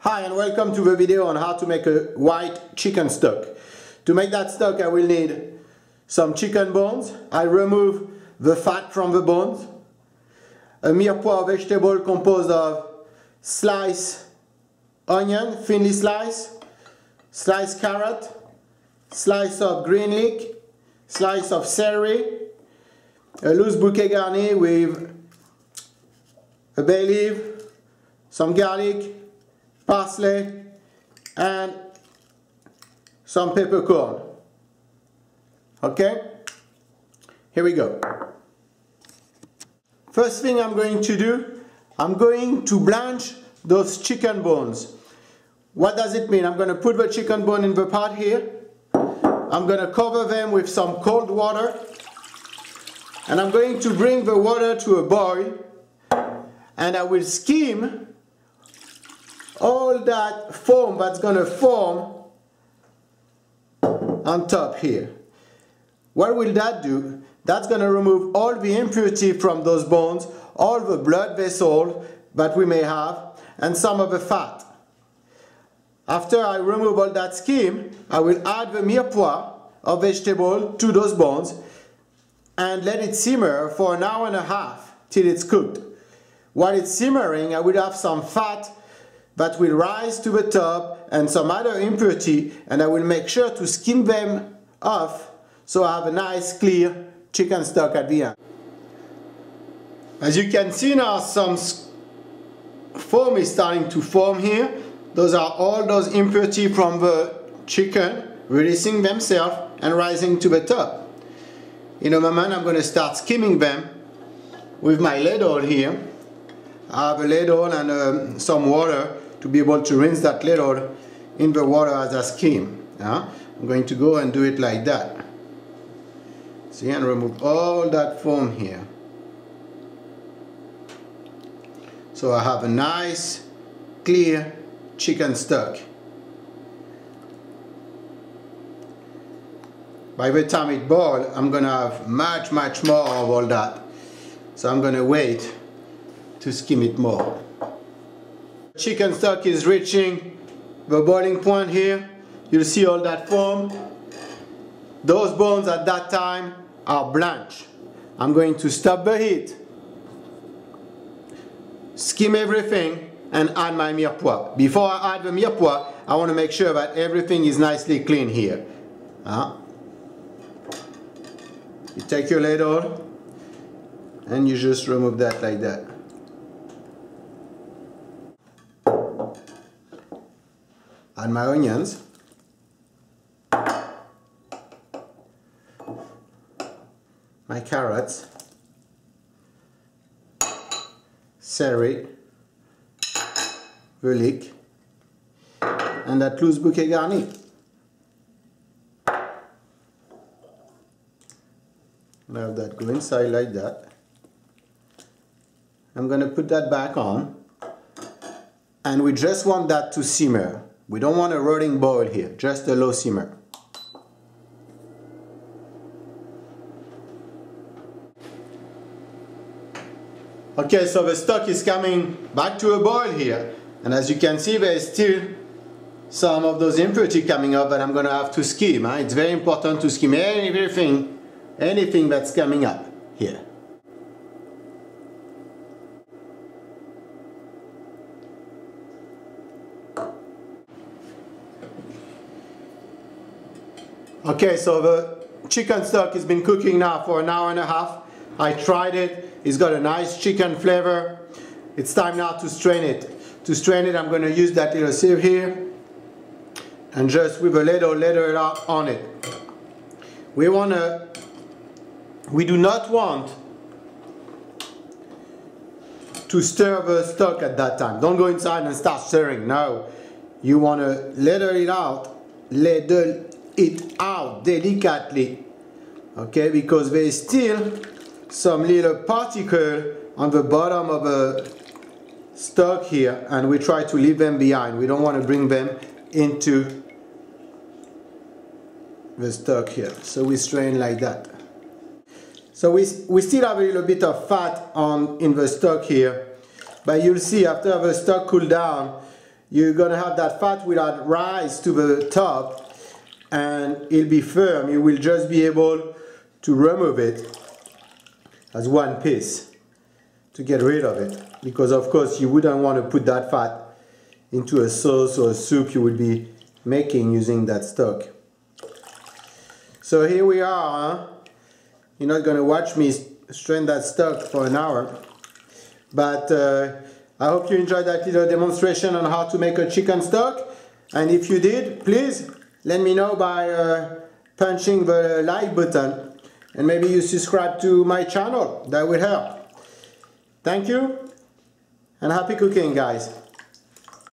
Hi and welcome to the video on how to make a white chicken stock. To make that stock I will need some chicken bones. I remove the fat from the bones. A mirepoix vegetable composed of sliced onion, thinly sliced, sliced carrot, slice of green leek, slice of celery, a loose bouquet garni with a bay leaf, some garlic, parsley, and some peppercorn. Okay, here we go. First thing I'm going to do, I'm going to blanch those chicken bones. What does it mean? I'm going to put the chicken bone in the pot here. I'm going to cover them with some cold water, and I'm going to bring the water to a boil, and I will skim all that foam that's going to form on top here. What will that do? That's going to remove all the impurity from those bones, all the blood vessels that we may have, and some of the fat. After I remove all that skim, I will add the mirepoix of vegetable to those bones and let it simmer for an hour and a half till it's cooked. While it's simmering, I will have some fat that will rise to the top and some other impurity, and I will make sure to skim them off so I have a nice clear chicken stock at the end. As you can see now, some foam is starting to form here. Those are all those impurity from the chicken releasing themselves and rising to the top. In a moment I'm going to start skimming them with my ladle here. I have a ladle and some water to be able to rinse that ladle in the water as I skim. I'm going to go and do it like that. See, and remove all that foam here. So I have a nice clear chicken stock. By the time it boils, I'm going to have much more of all that. So I'm going to wait to skim it more. Chicken stock is reaching the boiling point here. You'll see all that foam. Those bones at that time are blanched. I'm going to stop the heat, skim everything, and add my mirepoix. Before I add the mirepoix, I want to make sure that everything is nicely clean here. You take your ladle and you just remove that like that. Add my onions. My carrots. Celery. The leek. And that loose bouquet garni. Now have that go inside like that. I'm going to put that back on. And we just want that to simmer. We don't want a rolling boil here, just a low simmer. Okay, so the stock is coming back to a boil here. And as you can see, there is still some of those impurity coming up that I'm going to have to skim. It's very important to skim anything that's coming up here. Okay, so the chicken stock has been cooking now for an hour and a half. I tried it. It's got a nice chicken flavor. It's time now to strain it. To strain it, I'm going to use that little sieve here and just with a ladle ladle it out on it. We do not want to stir the stock at that time. Don't go inside and start stirring. No, you want to ladle it out delicately, okay, because there is still some little particle on the bottom of the stock here, and we try to leave them behind. We don't want to bring them into the stock here, so we strain like that. So we still have a little bit of fat in the stock here, but you'll see after the stock cool down, you're gonna have that fat will rise to the top and it'll be firm. You will just be able to remove it as one piece to get rid of it, because of course you wouldn't want to put that fat into a sauce or a soup you would be making using that stock. So here we are, huh? You're not gonna watch me strain that stock for an hour, but I hope you enjoyed that little demonstration on how to make a chicken stock, and if you did, please let me know by punching the like button, and maybe you subscribe to my channel. That would help. Thank you, and happy cooking, guys.